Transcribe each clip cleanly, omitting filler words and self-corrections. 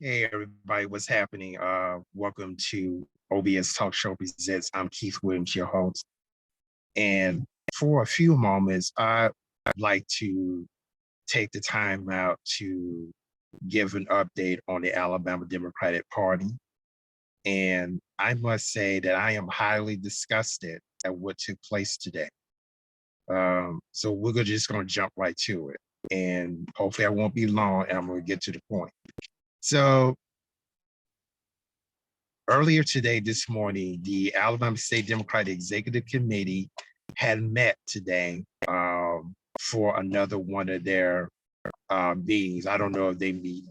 Hey everybody, what's happening? Welcome to OBS Talk Show Presents. I'm Keith Williams, your host. And for a few moments, I'd like to take the time out to give an update on the Alabama Democratic Party. And I must say that I am highly disgusted at what took place today. So we're just going to jump right to it. And hopefully I won't be long and I'm going to get to the point. So earlier today, this morning, the Alabama State Democratic Executive Committee had met today for another one of their meetings. I don't know if they meet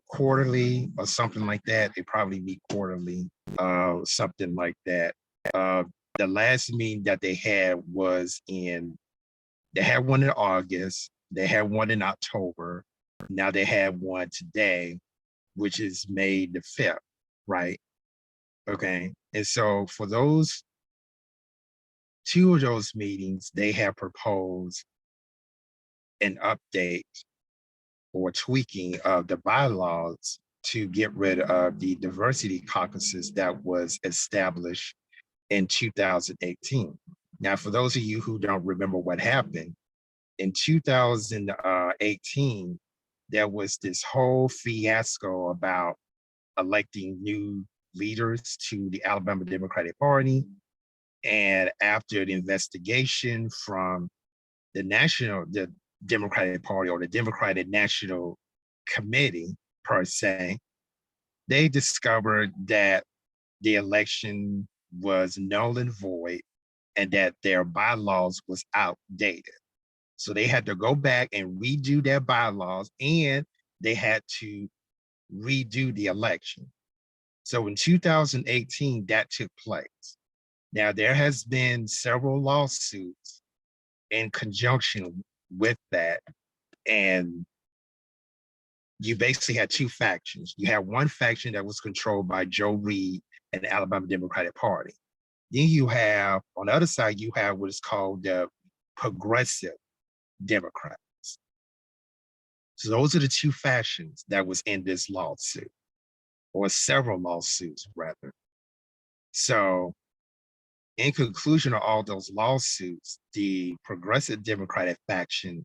quarterly or something like that. They probably meet quarterly, something like that. The last meeting that they had they had one in August, they had one in October. Now they had one today, which is May the 5th, right? Okay. And so for those two of those meetings, they have proposed an update or tweaking of the bylaws to get rid of the diversity caucuses that was established in 2018. Now, for those of you who don't remember what happened, in 2018, there was this whole fiasco about electing new leaders to the Alabama Democratic Party. And after the investigation from the Democratic Party or the Democratic National Committee, per se, they discovered that the election was null and void and that their bylaws was outdated. So they had to go back and redo their bylaws and they had to redo the election. So in 2018, that took place. Now, there has been several lawsuits in conjunction with that. And you basically had two factions. You had one faction that was controlled by Joe Reed and the Alabama Democratic Party. Then you have, on the other side, you have what is called the Progressive Democrats. So those are the two factions that was in this lawsuit, or several lawsuits, rather. So in conclusion of all those lawsuits, the Progressive Democratic faction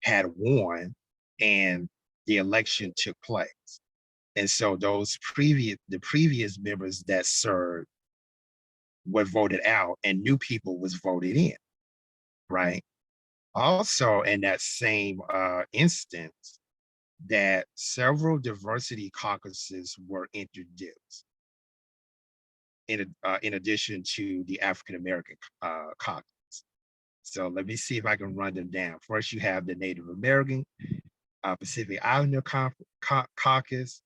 had won and the election took place. And so the previous members that served were voted out and new people was voted in, right? Also in that same instance, that several diversity caucuses were introduced in addition to the African American caucus. So let me see if I can run them down. First, you have the Native American Pacific Islander caucus.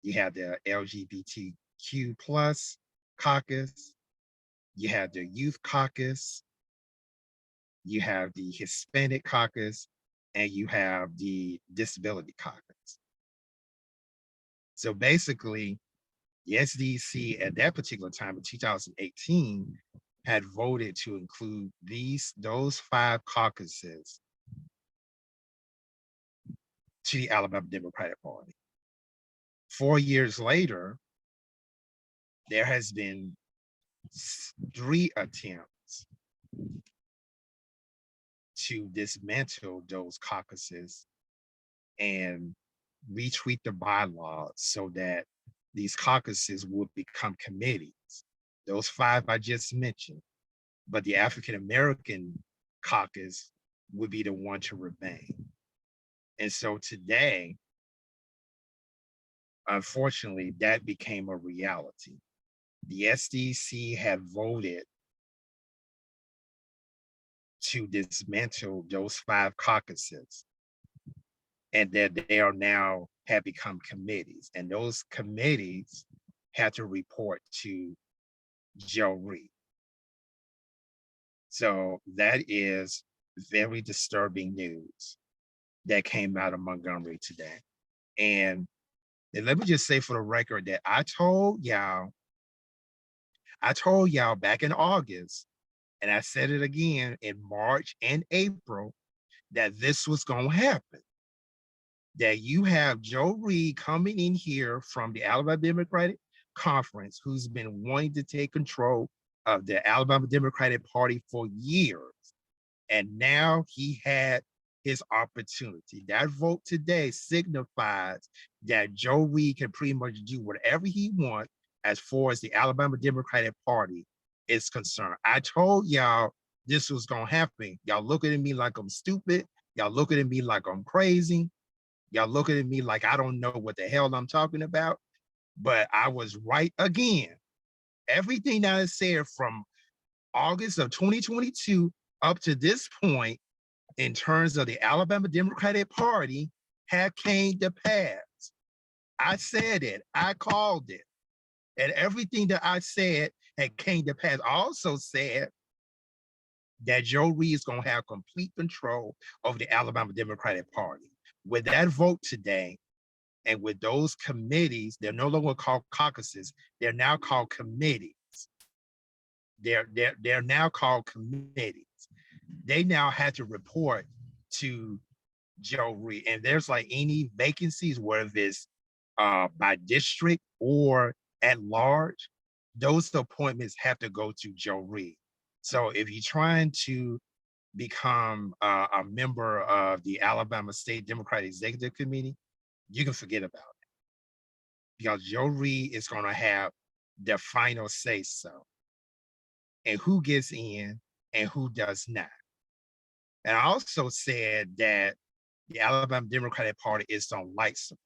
You have the LGBTQ plus caucus. You have the Youth Caucus. You have the Hispanic Caucus, and you have the Disability Caucus. So basically, the SDC at that particular time in 2018 had voted to include those 5 caucuses to the Alabama Democratic Party. 4 years later, there has been 3 attempts to dismantle those caucuses and retweak the bylaws so that these caucuses would become committees. Those 5 I just mentioned, but the African American caucus would be the one to remain. And so today, unfortunately, that became a reality. The SDC had voted to dismantle those 5 caucuses and that they are now have become committees. And those committees had to report to Joe Reed. So that is very disturbing news that came out of Montgomery today. And let me just say for the record that I told y'all back in August, and I said it again in March and April, that this was going to happen. that you have Joe Reed coming in here from the Alabama Democratic Conference, who's been wanting to take control of the Alabama Democratic Party for years. And now he had his opportunity. That vote today signifies that Joe Reed can pretty much do whatever he wants as far as the Alabama Democratic Party is concerned. I told y'all this was gonna happen. Y'all looking at me like I'm stupid. Y'all looking at me like I'm crazy. Y'all looking at me like I don't know what the hell I'm talking about. But I was right again. Everything that I said from August of 2022 up to this point in terms of the Alabama Democratic Party had came to pass. I said it, I called it, and everything that I said had came to pass. I also said that Joe Reed is going to have complete control over the Alabama Democratic Party. With that vote today, and with those committees, they're no longer called caucuses, they're now called committees. They're now called committees. They now had to report to Joe Reed. And there's like any vacancies, whether it's by district or at large, those appointments have to go to Joe Reed. So if you're trying to become a member of the Alabama State Democratic Executive Committee, you can forget about it, because Joe Reed is going to have the final say so, and who gets in and who does not. And I also said that the Alabama Democratic Party is on light support.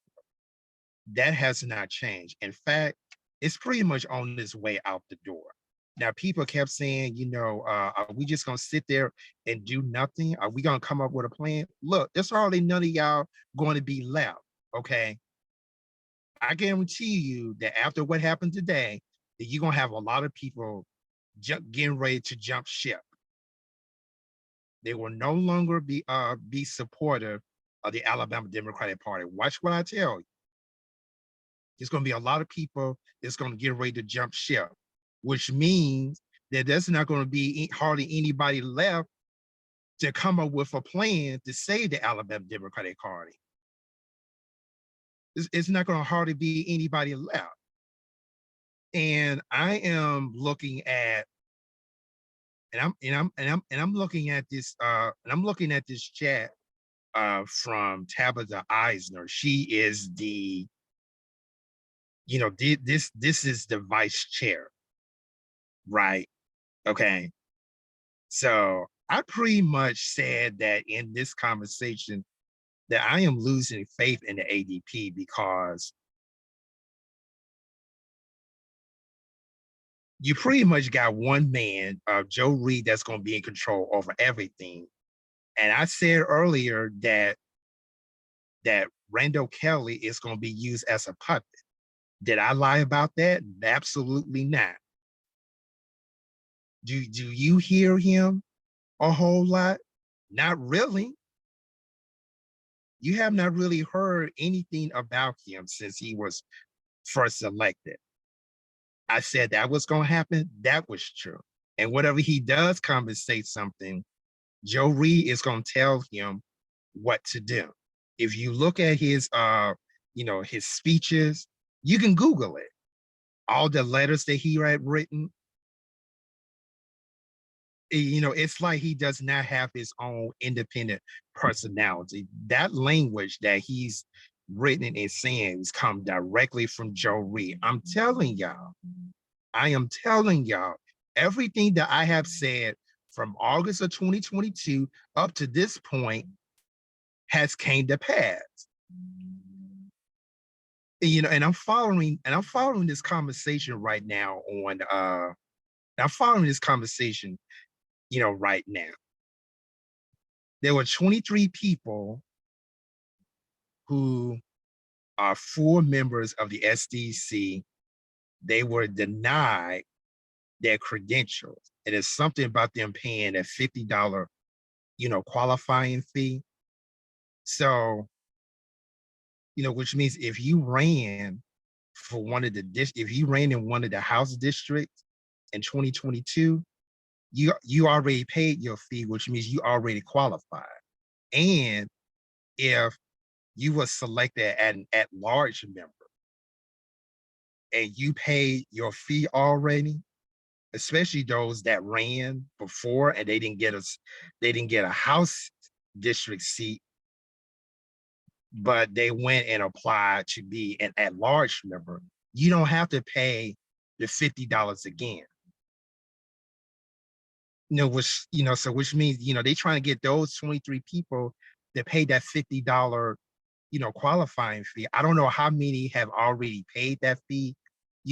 That has not changed. In fact, it's pretty much on its way out the door. Now, people kept saying, you know, are we just going to sit there and do nothing? Are we going to come up with a plan? Look, there's hardly none of y'all going to be left, okay? I guarantee you that after what happened today, that you're going to have a lot of people getting ready to jump ship. They will no longer be supportive of the Alabama Democratic Party. Watch what I tell you. There's going to be a lot of people that's going to get ready to jump ship, which means that there's not going to be hardly anybody left to come up with a plan to save the Alabama Democratic Party. It's not going to hardly be anybody left. And I am looking at, I'm looking at this, and I'm looking at this chat from Tabitha Eisner. She is the, you know, this is the vice chair, right? Okay. So I pretty much said that in this conversation that I am losing faith in the ADP, because you pretty much got one man, Joe Reed, that's going to be in control over everything. And I said earlier that Randall Kelly is going to be used as a puppet. Did I lie about that? Absolutely not. Do you hear him a whole lot? Not really. You have not really heard anything about him since he was first elected. I said that was going to happen. That was true. And whatever he does come and say something, Joe Reed is going to tell him what to do. If you look at his, you know, his speeches, you can Google it. All the letters that he had written, you know, it's like he does not have his own independent personality. That language that he's written and saying come directly from Joe Reed. I'm telling y'all, I am telling y'all, everything that I have said from August of 2022 up to this point has came to pass. You know, and I'm following this conversation right now on I'm following this conversation, you know, right now. There were 23 people who are full members of the SDC. They were denied their credentials. And it's something about them paying a $50, you know, qualifying fee. So, you know, which means if you ran for one of the if you ran in one of the House districts in 2022, you already paid your fee, which means you already qualified. And if you were selected an at-large member and you paid your fee already, especially those that ran before and they didn't get a house district seat, but they went and applied to be an at-large member. You don't have to pay the $50 again. So which means, they trying to get those 23 people that paid that $50, qualifying fee. I don't know how many have already paid that fee,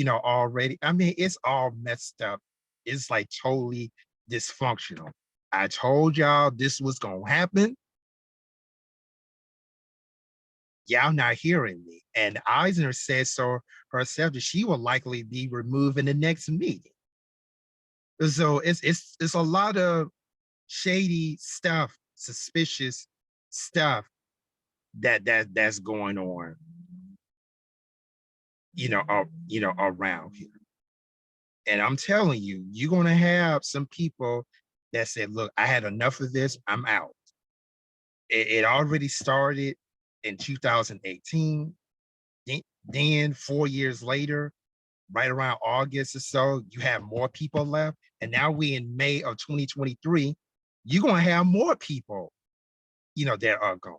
already. I mean, it's all messed up. It's like totally dysfunctional. I told y'all this was gonna happen. Y'all not hearing me. And Eisner said so herself that she will likely be removed in the next meeting. So it's a lot of shady stuff, suspicious stuff that's going on, around here. And I'm telling you, you're gonna have some people that said, "Look, I had enough of this. I'm out." It already started in 2018. Then 4 years later, right around August or so, you have more people left. And now we in May of 2023, you're gonna have more people, that are gone.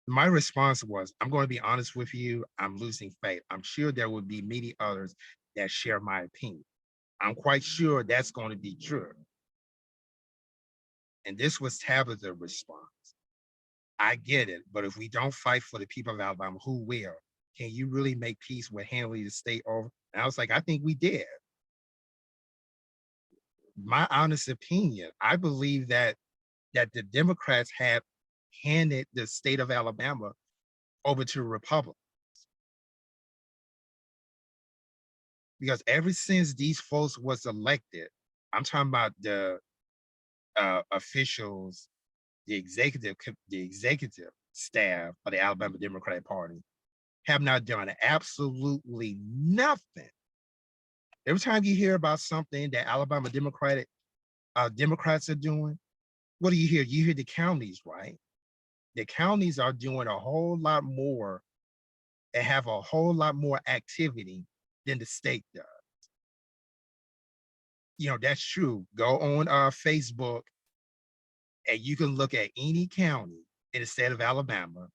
My response was, I'm going to be honest with you, I'm losing faith. I'm sure there will be many others that share my opinion. I'm quite sure that's going to be true. And this was Tabitha's response. I get it, but if we don't fight for the people of Alabama, who will? Can you really make peace with handling the state over? And I was like, I think we did. My honest opinion, I believe that the Democrats have handed the state of Alabama over to Republicans. Because ever since these folks was elected, I'm talking about the officials, the executive staff of the Alabama Democratic Party have not done absolutely nothing. Every time you hear about something that Alabama Democrats are doing, what do you hear? You hear the counties, right? The counties are doing a whole lot more and have a whole lot more activity than the state does. That's true. Go on Facebook and you can look at any county in the state of Alabama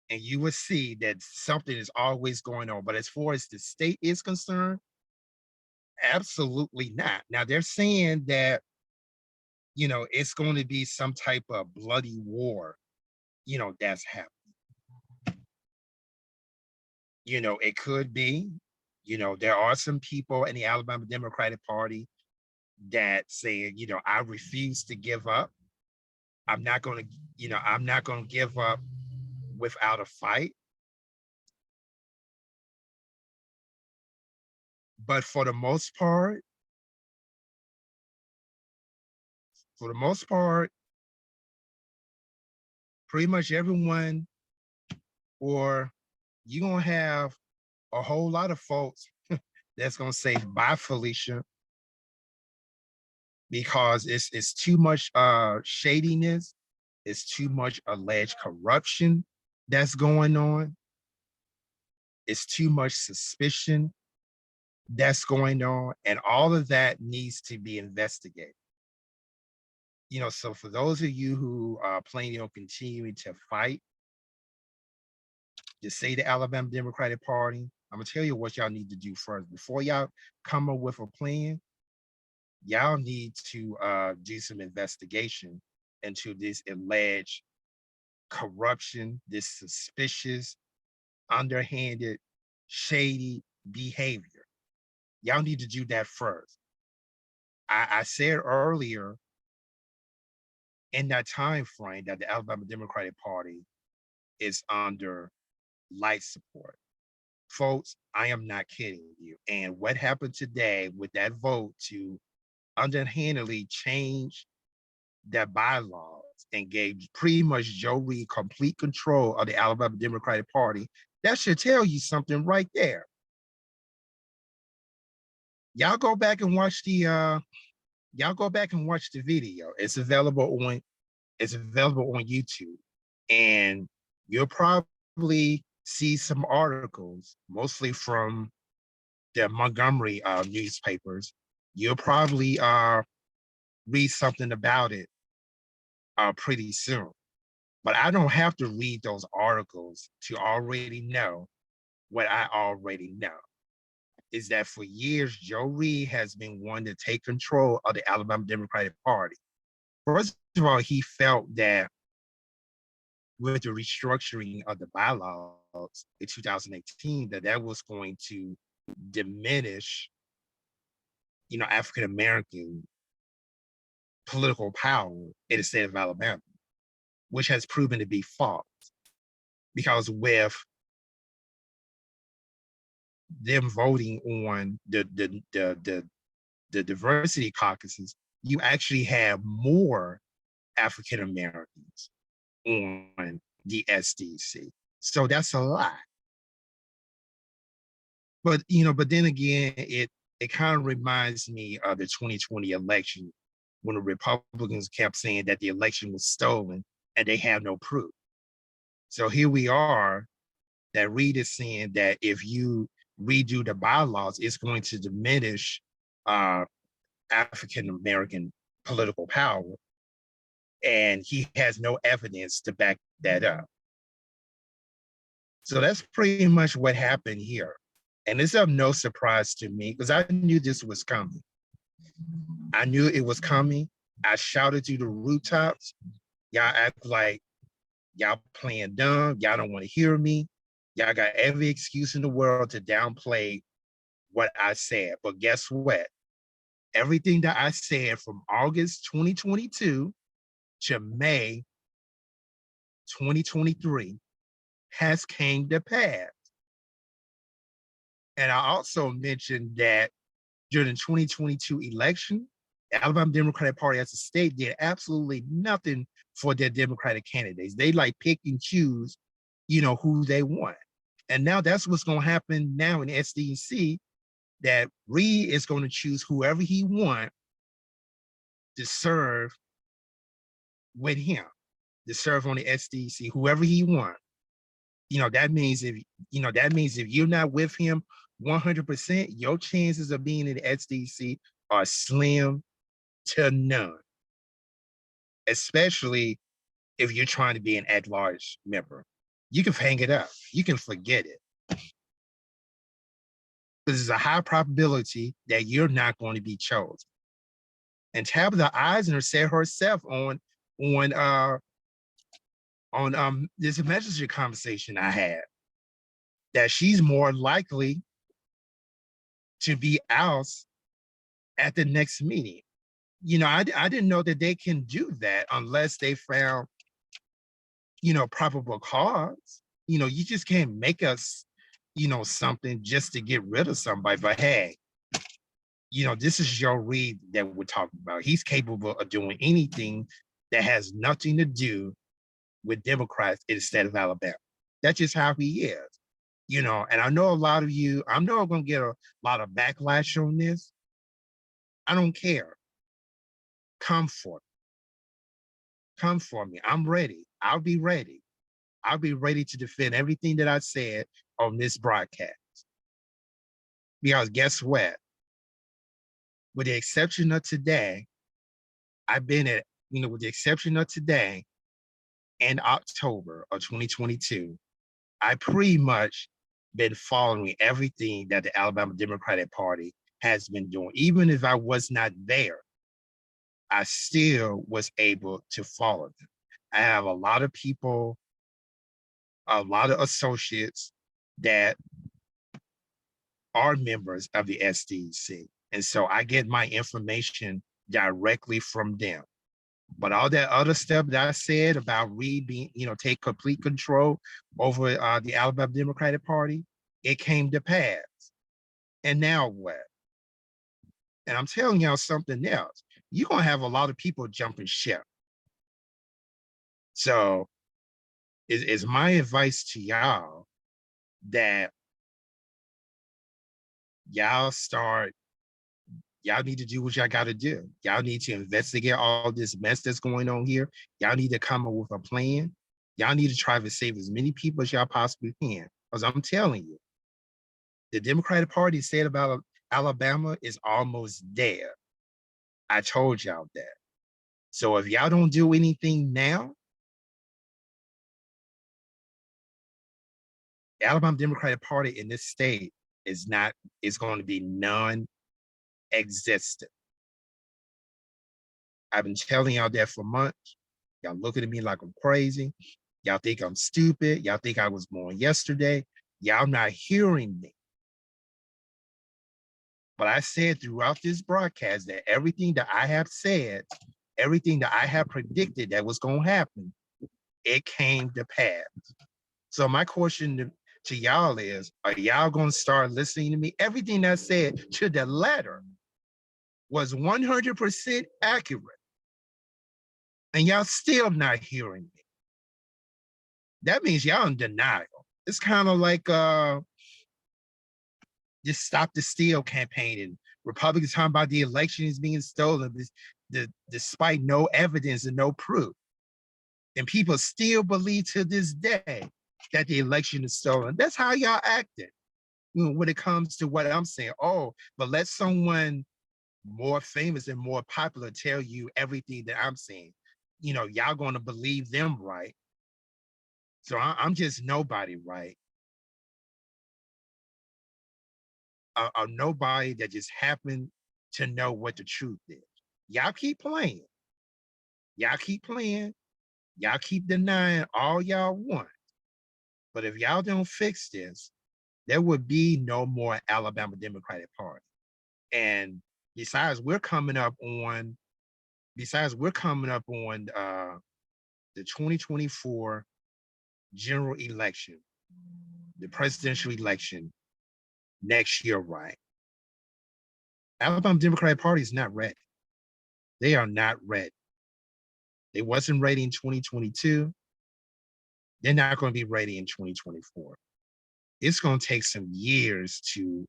and you will see that something is always going on. But as far as the state is concerned, absolutely not. Now they're saying that, it's going to be some type of bloody war, that's happening. It could be, there are some people in the Alabama Democratic Party that say, I refuse to give up. I'm not going to give up without a fight. But for the most part, pretty much everyone, or you're going to have a whole lot of folks that's going to say, bye, Felicia, because it's too much shadiness. It's too much alleged corruption that's going on. It's too much suspicion that's going on. And all of that needs to be investigated. So for those of you who are planning on continuing to fight, just say the Alabama Democratic Party, I'm gonna tell you what y'all need to do first. Before y'all come up with a plan, y'all need to do some investigation into this alleged corruption, this suspicious, underhanded, shady behavior. Y'all need to do that first. I said earlier in that time frame that the Alabama Democratic Party is under light support. Folks, I am not kidding you. And what happened today with that vote to underhandedly change their bylaws and gave pretty much Joe Reed complete control of the Alabama Democratic Party, that should tell you something right there. Y'all go back and watch the video. It's available It's available on YouTube. And you'll probably see some articles, mostly from the Montgomery newspapers. You'll probably read something about it pretty soon. But I don't have to read those articles to already know what I already know. Is that for years, Joe Reed has been wanting to take control of the Alabama Democratic Party. First of all, he felt that with the restructuring of the bylaws in 2018, that was going to diminish, African American political power in the state of Alabama, which has proven to be false. Because with them voting on the diversity caucuses, you actually have more African Americans on the SDC. So that's a lot. But but then again, it kind of reminds me of the 2020 election when the Republicans kept saying that the election was stolen and they have no proof. So here we are, that Reed is saying that if you redo the bylaws, it's going to diminish African American political power. And he has no evidence to back that up. So that's pretty much what happened here. And it's of no surprise to me because I knew this was coming. I knew it was coming. I shouted to the rooftops. Y'all act like y'all playing dumb. Y'all don't want to hear me. Y'all got every excuse in the world to downplay what I said. But guess what? Everything that I said from August 2022 to May 2023 has came to pass. And I also mentioned that during the 2022 election, the Alabama Democratic Party as a state did absolutely nothing for their Democratic candidates. They like pick and choose, who they want. And now that's what's going to happen now in SDC, that Reed is going to choose whoever he wants to serve with him, to serve on the SDC, whoever he wants. That means if you're not with him 100%, your chances of being in the SDC are slim to none, especially if you're trying to be an at-large member. You can hang it up. You can forget it. Because there's a high probability that you're not going to be chosen. And Tabitha Eisner said herself on this messenger conversation I had, that she's more likely to be out at the next meeting. I didn't know that they can do that unless they found, probable cause. You just can't make us, something just to get rid of somebody. But hey, this is Joe Reed that we're talking about. He's capable of doing anything that has nothing to do with Democrats in the state of Alabama. That's just how he is. And I know a lot of you, I know I'm going to get a lot of backlash on this. I don't care. Come for me. Come for me. I'm ready. I'll be ready. I'll be ready to defend everything that I said on this broadcast. Because guess what? With the exception of today, I've been at, with the exception of today and October of 2022, I pretty much been following everything that the Alabama Democratic Party has been doing. Even if I was not there, I still was able to follow them. I have a lot of people, a lot of associates that are members of the SDC. And so I get my information directly from them. But all that other stuff that I said about Reed being, take complete control over the Alabama Democratic Party, it came to pass. And now what? And I'm telling y'all something else. You're going to have a lot of people jumping ship. So it's my advice to y'all that y'all start Y'all need to do what y'all got to do. Y'all need to investigate all this mess that's going on here. Y'all need to come up with a plan. Y'all need to try to save as many people as y'all possibly can. Because I'm telling you, the Democratic Party said about Alabama is almost there. I told y'all that. So if y'all don't do anything now, the Alabama Democratic Party in this state is going to be non-existent. I've been telling y'all that for months. Y'all looking at me like I'm crazy. Y'all think I'm stupid. Y'all think I was born yesterday. Y'all not hearing me. But I said throughout this broadcast that everything that I have said, everything that I have predicted that was going to happen, it came to pass. So my question to y'all is, are y'all going to start listening to me? Everything I said to the letter was 100% accurate. And y'all still not hearing me. That means y'all in denial. It's kind of like just Stop the Steal campaign, and Republicans talking about the election is being stolen despite no evidence and no proof. And people still believe to this day that the election is stolen. That's how y'all acted when it comes to what I'm saying. Oh, but let someone more famous and more popular tell you everything that I'm saying. Y'all going to believe them, right? So I'm just nobody, right? A nobody that just happened to know what the truth is. Y'all keep playing. Y'all keep playing. Y'all keep denying all y'all want. But if y'all don't fix this, there would be no more Alabama Democratic Party. And besides, we're coming up on the 2024 general election, the presidential election next year, right? Alabama Democratic Party is not ready. They are not ready. They wasn't ready in 2022. They're not going to be ready in 2024. It's going to take some years to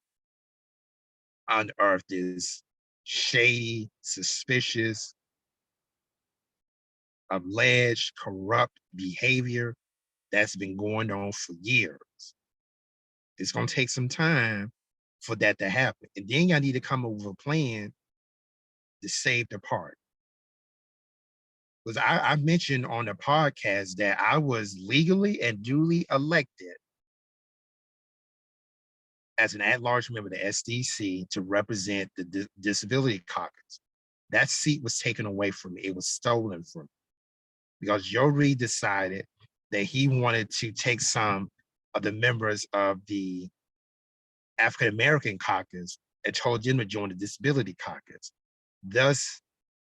unearth this shady, suspicious, alleged corrupt behavior that's been going on for years. It's going to take some time for that to happen. And then y'all need to come up with a plan to save the party. Because I mentioned on the podcast that I was legally and duly elected as an at-large member of the SDC to represent the Disability Caucus. That seat was taken away from me. It was stolen from me because Joe Reed decided that he wanted to take some of the members of the African American caucus and told them to join the Disability Caucus, thus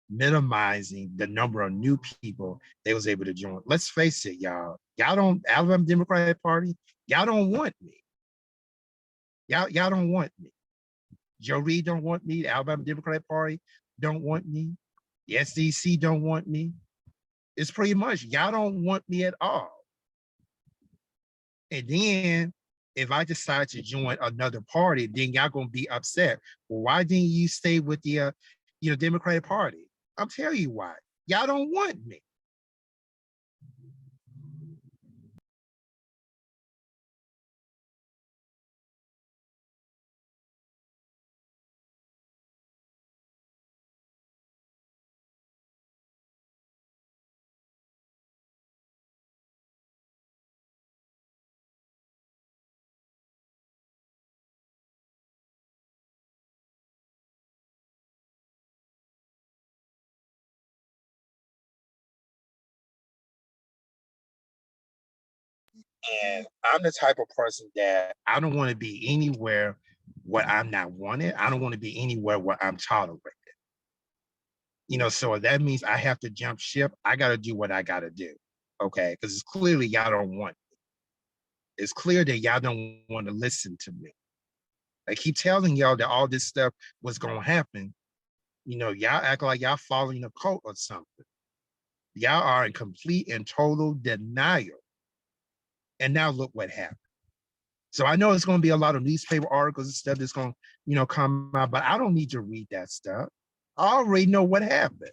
minimizing the number of new people they was able to join. Let's face it, y'all. Y'all don't, Alabama Democratic Party, y'all don't want me. Y'all don't want me. Joe Reed don't want me. The Alabama Democratic Party don't want me. The SDC don't want me. It's pretty much y'all don't want me at all. And then if I decide to join another party, then y'all gonna be upset. Well, why didn't you stay with the Democratic Party? I'll tell you why. Y'all don't want me. And I'm the type of person that I don't want to be anywhere where I'm not wanted. I don't want to be anywhere where I'm tolerated. So that means I have to jump ship. I got to do what I got to do. Okay. Because it's clearly y'all don't want me. It's clear that y'all don't want to listen to me. I keep telling y'all that all this stuff was going to happen. Y'all act like y'all following a cult or something. Y'all are in complete and total denial. And now look what happened. So I know it's going to be a lot of newspaper articles and stuff that's going to, come out, but I don't need to read that stuff. I already know what happened.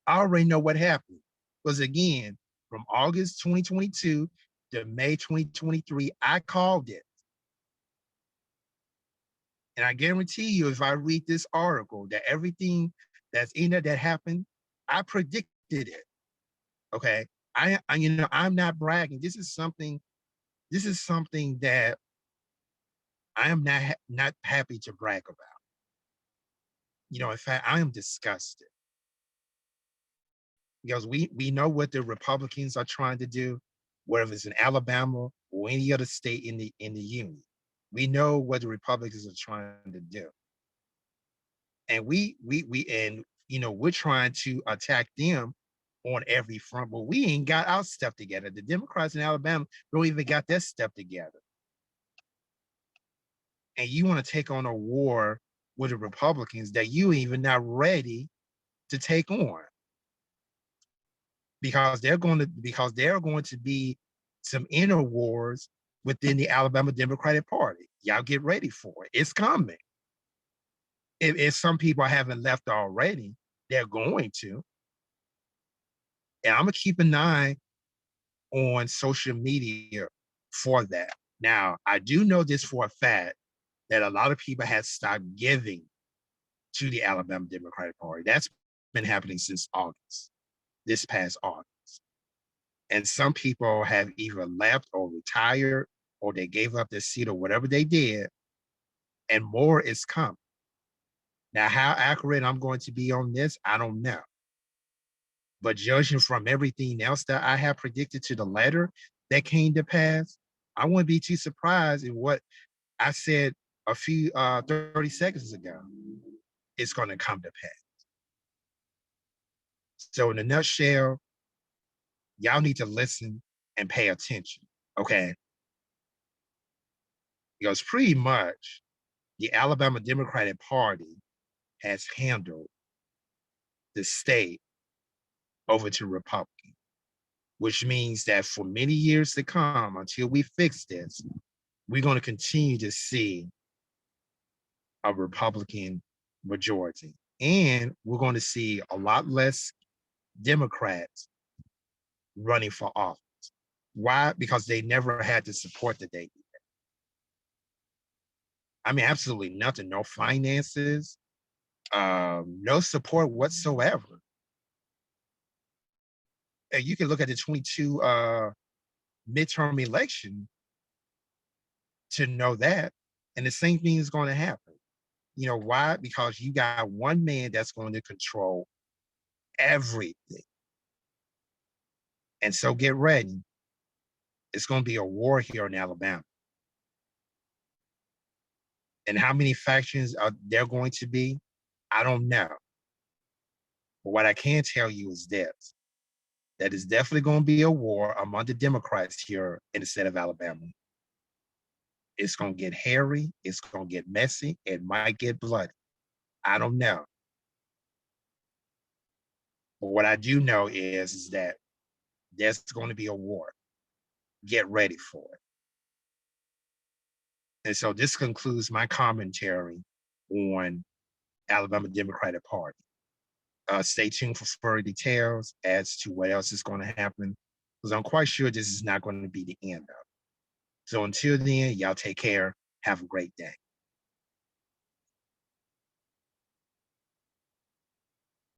I already know what happened. Because again, from August 2022 to May 2023, I called it. And I guarantee you, if I read this article, that everything that's in there that happened, I predicted it. Okay. I'm not bragging. This is something that I am not happy to brag about. In fact, I am disgusted because we know what the Republicans are trying to do, whether it's in Alabama or any other state in the union. We know what the Republicans are trying to do, and we're trying to attack them on every front, but we ain't got our stuff together. The Democrats in Alabama don't even got their stuff together, and you want to take on a war with the Republicans that you even not ready to take on. Because there are going to be some inner wars within the Alabama Democratic Party. Y'all get ready for it. It's coming. If some people haven't left already, they're going to. And I'm gonna keep an eye on social media for that. Now, I do know this for a fact that a lot of people have stopped giving to the Alabama Democratic Party. That's been happening since August, this past August. And some people have either left or retired or they gave up their seat or whatever they did, and more is coming. Now, how accurate I'm going to be on this, I don't know. But judging from everything else that I have predicted to the letter that came to pass, I wouldn't be too surprised in what I said a few 30 seconds ago. It's going to come to pass. So in a nutshell, y'all need to listen and pay attention, okay? Because pretty much the Alabama Democratic Party has handled the state over to Republican, which means that for many years to come, until we fix this, we're going to continue to see a Republican majority. And we're going to see a lot less Democrats running for office. Why? Because they never had the support that they did. I mean, absolutely nothing, no finances, no support whatsoever. And you can look at the 22 midterm election to know that. And the same thing is going to happen. You know why? Because you got one man that's going to control everything. And so get ready. It's going to be a war here in Alabama. And how many factions are there going to be? I don't know. But what I can tell you is this, that it's definitely going to be a war among the Democrats here in the state of Alabama. It's going to get hairy. It's going to get messy. It might get bloody. I don't know. But what I do know is that there's going to be a war. Get ready for it. And so this concludes my commentary on Alabama Democratic Party. Stay tuned for further details as to what else is going to happen, because I'm quite sure this is not going to be the end of it. So until then, y'all take care. Have a great day.